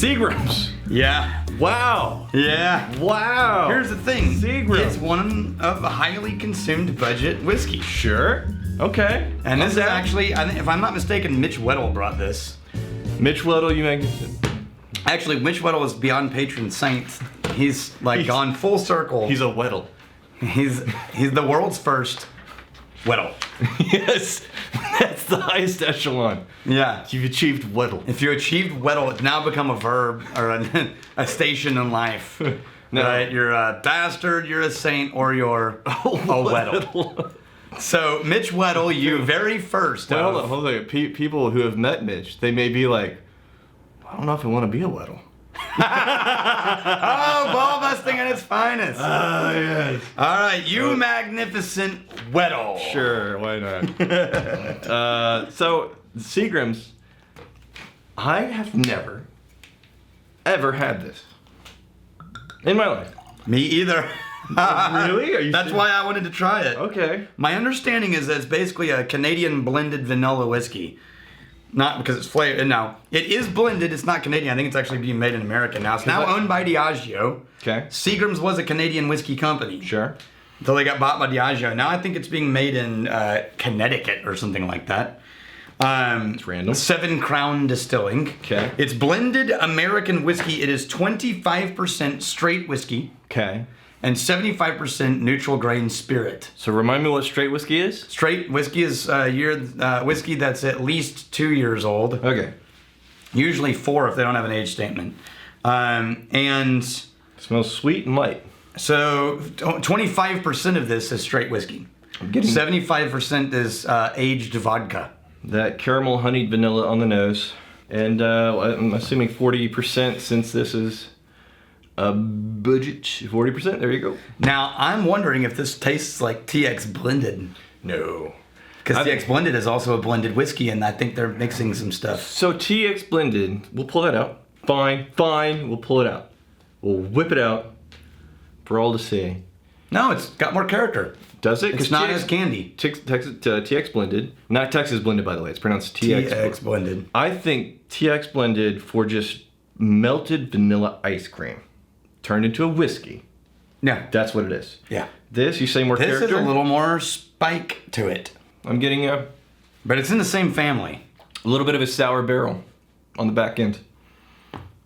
Seagrams. Yeah. Wow. Yeah. Wow. Here's the thing. Seagram. It's one of a highly consumed budget whiskey. Sure. Okay. And this is actually, I think, if I'm not mistaken, Mitch Weddle brought this. Mitch Weddle, you make. Actually, Mitch Weddle is beyond patron saint. He's gone full circle. He's a Weddle. He's the world's first Weddle. Yes. That's the highest echelon. Yeah. You've achieved Weddle. If you achieved Weddle, it's now become a verb or a station in life. No. Right? You're a bastard, you're a saint, or you're a Weddle. So, Mitch Weddle, you very first. Well, hold on. People who have met Mitch, they may be like, I don't know if I want to be a Weddle. Oh, ball busting at its finest. Ah, yes. All right, you magnificent Weddle. Sure, why not? So, Seagrams, I have never, ever had this in my life. Me either. Really? Are you That's serious? why I wanted to try it. Okay. My understanding is that it's basically a Canadian blended vanilla whiskey. Not because it's flavored. No, it is blended. It's not Canadian. I think it's actually being made in America now. It's now owned by Diageo. Okay. Seagram's was a Canadian whiskey company. Sure. Until they got bought by Diageo. Now I think it's being made in Connecticut or something like that. It's random. 7 Crown Distilling. Okay. It's blended American whiskey. It is 25% straight whiskey Okay. and 75% neutral grain spirit. So remind me what straight whiskey is? Straight whiskey is whiskey that's at least 2 years old. Okay. Usually 4 if they don't have an age statement. And Smells sweet and light. so 25% of this is straight whiskey. I'm getting 75% is aged vodka. that caramel honeyed vanilla on the nose. And I'm assuming 40% since this is a budget. 40%, there you go. Now, I'm wondering if this tastes like TX Blended. No. Because TX Blended is also a blended whiskey, and I think they're mixing some stuff. So TX blended, we'll pull that out. Fine, we'll pull it out. We'll whip it out for all to see. No, it's got more character. Does it? It's not as candy. TX blended, not Texas blended by the way, it's pronounced TX Blended. I think TX blended for just melted vanilla ice cream turned into a whiskey. Yeah. That's what it is. Yeah. This, you say more This character? is a little more spike to it. I'm getting a But it's in the same family. little bit of a sour barrel on the back end.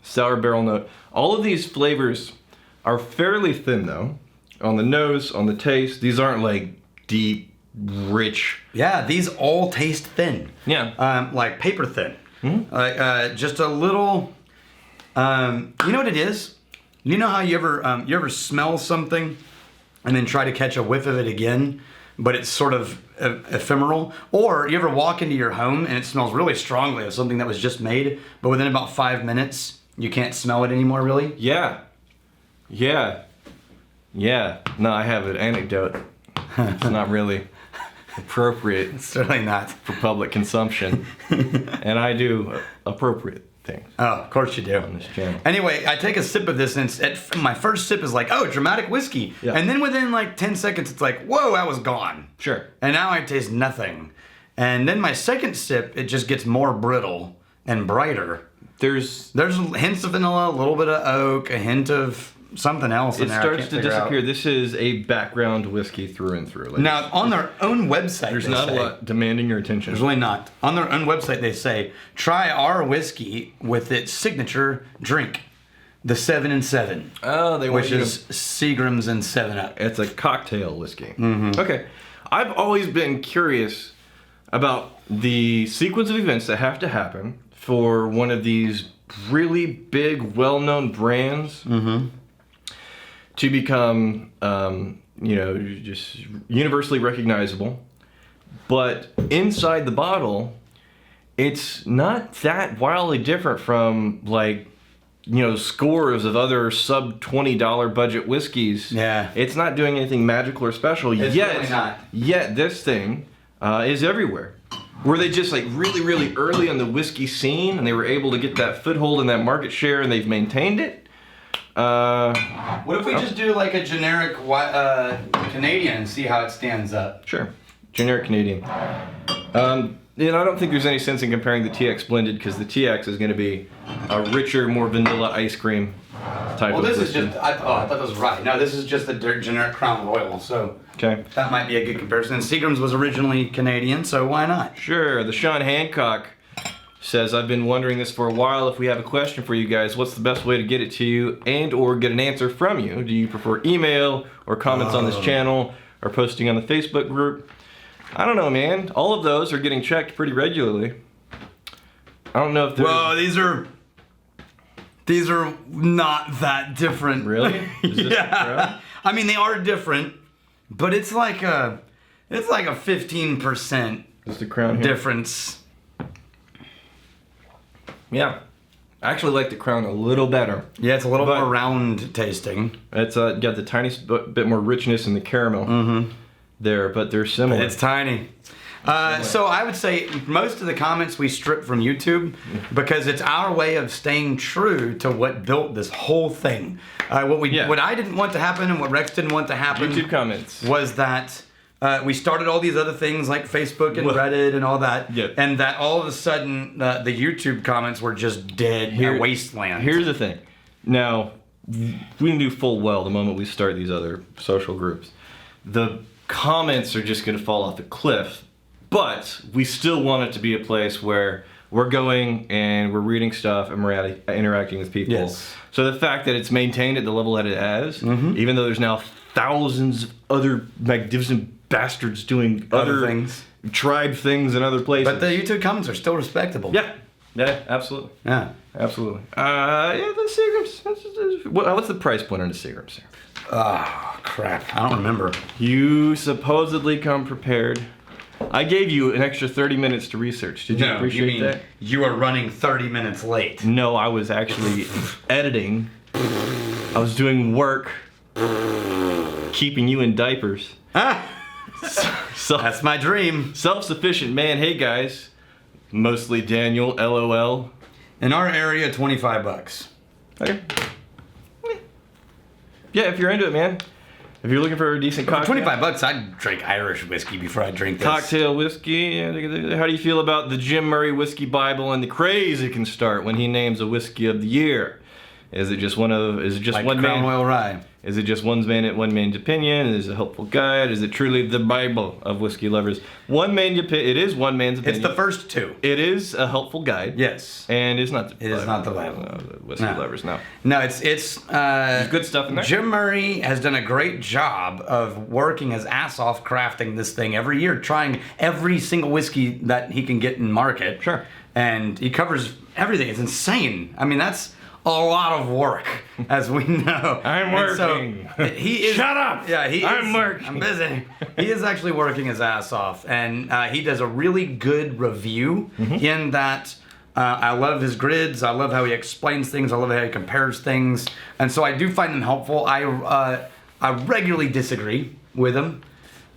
Sour barrel note. All of these flavors are fairly thin though. On the nose, on the taste. These aren't like deep, rich. Yeah, these all taste thin. Yeah. Like paper thin. Mm-hmm. Like just a little. You know what it is? You know how you ever smell something, and then try to catch a whiff of it again, but it's sort of ephemeral. Or you ever walk into your home and it smells really strongly of something that was just made, but within about 5 minutes you can't smell it anymore. Really? Yeah. Yeah. Yeah. No, I have an anecdote. It's not really appropriate It's really not. for public consumption. And I do appropriate things Oh, of course you do. on this channel. Anyway, I take a sip of this, and my first sip is like, oh, dramatic whiskey. Yeah. And then within like 10 seconds, it's like, whoa, that was gone. Sure. And now I taste nothing. And then my second sip, it just gets more brittle and brighter. There's There's hints of vanilla, a little bit of oak, a hint of something else in It there. I starts can't to figure out. disappear. This is a background whiskey through and through. Like, Now, on their own website, there's they not say, a lot demanding your attention. There's really not. On their own website, they say, try our whiskey with its signature drink, the 7 and 7. Oh, they want Which you to- is Seagram's and 7-Up. It's a cocktail whiskey. Mm-hmm. Okay. I've always been curious about the sequence of events that have to happen for one of these really big, well-known brands to become, just universally recognizable. But inside the bottle, it's not that wildly different from, like, scores of other sub $20 budget whiskeys. Yeah. It's not doing anything magical or special It's yet. really not. Yet this thing is everywhere. Were they just like really, really early on the whiskey scene and they were able to get that foothold and that market share and they've maintained it? What if we just do like a generic Canadian and see how it stands up? Sure. Generic Canadian. I don't think there's any sense in comparing the TX blended because the TX is going to be a richer, more vanilla ice cream type of Well, this is whiskey. just, I thought that was right. No, this is just the generic Crown Royal, so Okay. that might be a good comparison. And Seagram's was originally Canadian, so why not? Sure. The Sean Hancock says, I've been wondering this for a while. If we have a question for you guys, what's the best way to get it to you and or get an answer from you? Do you prefer email or comments on this channel or posting on the Facebook group? I don't know, man. All of those are getting checked pretty regularly. I don't know if they're... Whoa, these are not that different. Really? Is this Yeah. I mean, they are different, but it's like a 15% Is the Crown here? difference. Yeah. I actually like the Crown a little better. Yeah, it's a little But- more round tasting. It's got the tiniest bit more richness in the caramel there, but they're similar. It's tiny. So I would say most of the comments we strip from YouTube because it's our way of staying true to what built this whole thing. What I didn't want to happen and what Rex didn't want to happen YouTube comments. was that we started all these other things like Facebook and Reddit and all that, Yep. and that all of a sudden the YouTube comments were just dead wasteland. Here's the thing. Now, we knew full well the moment we start these other social groups, the comments are just going to fall off a cliff. But we still want it to be a place where we're going and we're reading stuff and we're interacting with people. Yes. So the fact that it's maintained at the level that it has, even though there's now thousands of other magnificent bastards doing Other things. tribe things in other places. But the YouTube comments are still respectable. Yeah, absolutely. Yeah. Absolutely. Yeah, the Seagrams. What's the price point on the Seagrams, sir? Oh, crap. I don't remember. You supposedly come prepared. I gave you an extra 30 minutes to research. Did you appreciate that? You are running 30 minutes late. No, I was actually editing. I was doing work, keeping you in diapers. So, That's my dream. self-sufficient man. Hey guys, mostly Daniel. LOL. In our area, $25. Okay. Yeah, if you're into it, man. If you're looking for a decent cocktail. $25, I'd drink Irish whiskey before I drink this. Cocktail whiskey. How do you feel about the Jim Murray Whiskey Bible and the craze it can start when he names a whiskey of the year? Is it just one Like one Crown man? Royal Rye. Is it just one man's opinion? Is it a helpful guide? Is it truly the Bible of whiskey lovers? It is one man's opinion. It's the first two. It is a helpful guide. Yes. And it's not the It is not the Bible. No, the whiskey No. lovers, no. No, it's There's good stuff in there. Jim Murray has done a great job of working his ass off crafting this thing every year, trying every single whiskey that he can get in market. Sure. And he covers everything. It's insane. I mean, that's a lot of work, as we know. I'm And so working. he is. Shut up! Yeah, I'm working. I'm busy. He is actually working his ass off, and he does a really good review in that. I love his grids. I love how he explains things. I love how he compares things, and so I do find them helpful. I regularly disagree with him.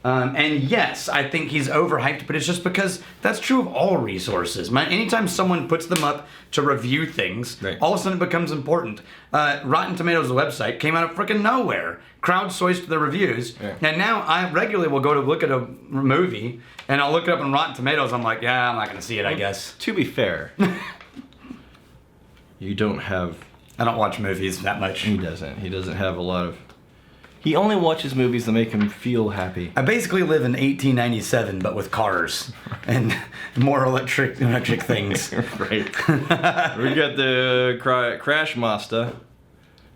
And yes, I think he's overhyped, but it's just because that's true of all resources. Man, anytime someone puts them up to review things, Right. all of a sudden it becomes important. Rotten Tomatoes website came out of freaking nowhere, crowdsourced the reviews, Yeah. and now I regularly will go to look at a movie, and I'll look it up on Rotten Tomatoes. I'm like, yeah, I'm not going to see it, I guess. To be fair, you don't have... I don't watch movies that much. He doesn't. He doesn't have a lot of... He only watches movies that make him feel happy. I basically live in 1897, but with cars and more electric things. Right. We got the Crash Master.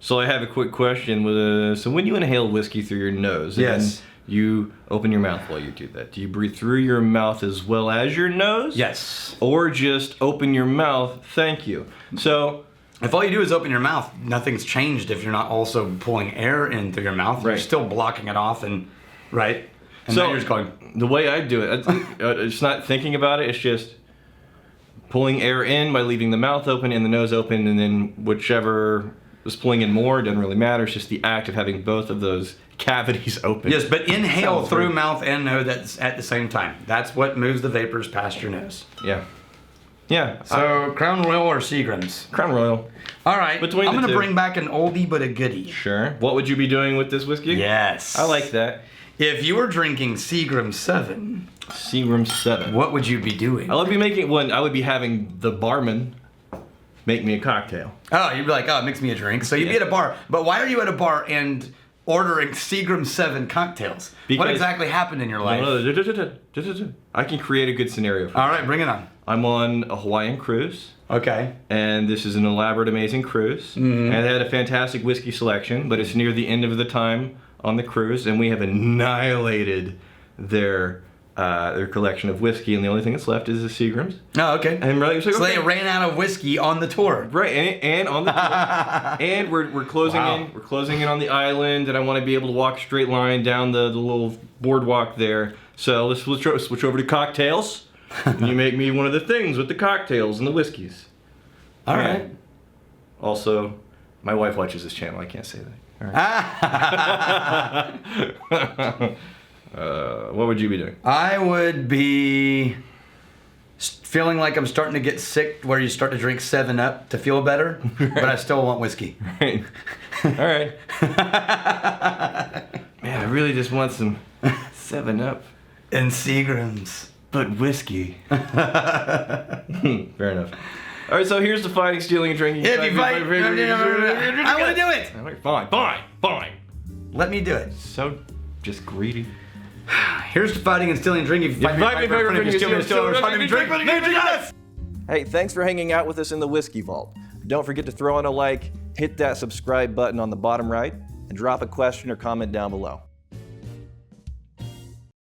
So I have a quick question. So when you inhale whiskey through your nose, Yes. and you open your mouth while you do that, do you breathe through your mouth as well as your nose? Yes. Or just open your mouth? Thank you. So... If all you do is open your mouth, nothing's changed if you're not also pulling air in through your mouth. You're Right. still blocking it off and, right? And So then you're just going, the way I do it, it's not thinking about it. It's just pulling air in by leaving the mouth open and the nose open, and then whichever is pulling in more doesn't really matter. It's just the act of having both of those cavities open. yes, but inhale Sounds through great. mouth and nose at the same time. That's what moves the vapors past your nose. Yeah. Yeah. So, Crown Royal or Seagrams? Crown Royal. All right, Between I'm the going to two. bring back an oldie but a goodie. Sure. What would you be doing with this whiskey? Yes. I like that. If you were drinking Seagram 7, Seagram 7. What would you be doing? I would be making one. I would be having the barman make me a cocktail. Oh, you'd be like, oh, mix me a drink. So you'd be at a bar. But why are you at a bar and ordering Seagram 7 cocktails? What Because- exactly happened in your life? I can create a good scenario for you. All right, bring it on. I'm on a Hawaiian cruise. Okay. And this is an elaborate, amazing cruise. And they had a fantastic whiskey selection, but it's near the end of the time on the cruise, and we have annihilated their collection of whiskey, and the only thing that's left is the Seagrams. Oh, okay. And we're like, So they ran out of whiskey on the tour. Right, and on the tour. And we're closing in. We're closing in on the island, and I want to be able to walk a straight line down the little boardwalk there. So let's switch over to cocktails. And you make me one of the things with the cocktails and the whiskeys. All right. Also, my wife watches this channel. I can't say that. All right. What would you be doing? I would be feeling like I'm starting to get sick, where you start to drink 7-Up to feel better, but I still want whiskey. Right. All right. Man, I really just want some 7-Up. And Seagrams. But whiskey. Fair enough. All right, so here's the fighting, stealing, and drinking. If you fight, I want to do it. Fine. Let me do it. So just greedy. Here's the fighting and stealing and drinking. If you fight me, drink. Hey, thanks for hanging out with us in the Whiskey Vault. Don't forget to throw in a like, hit that subscribe button on the bottom right, and drop a question or comment down below.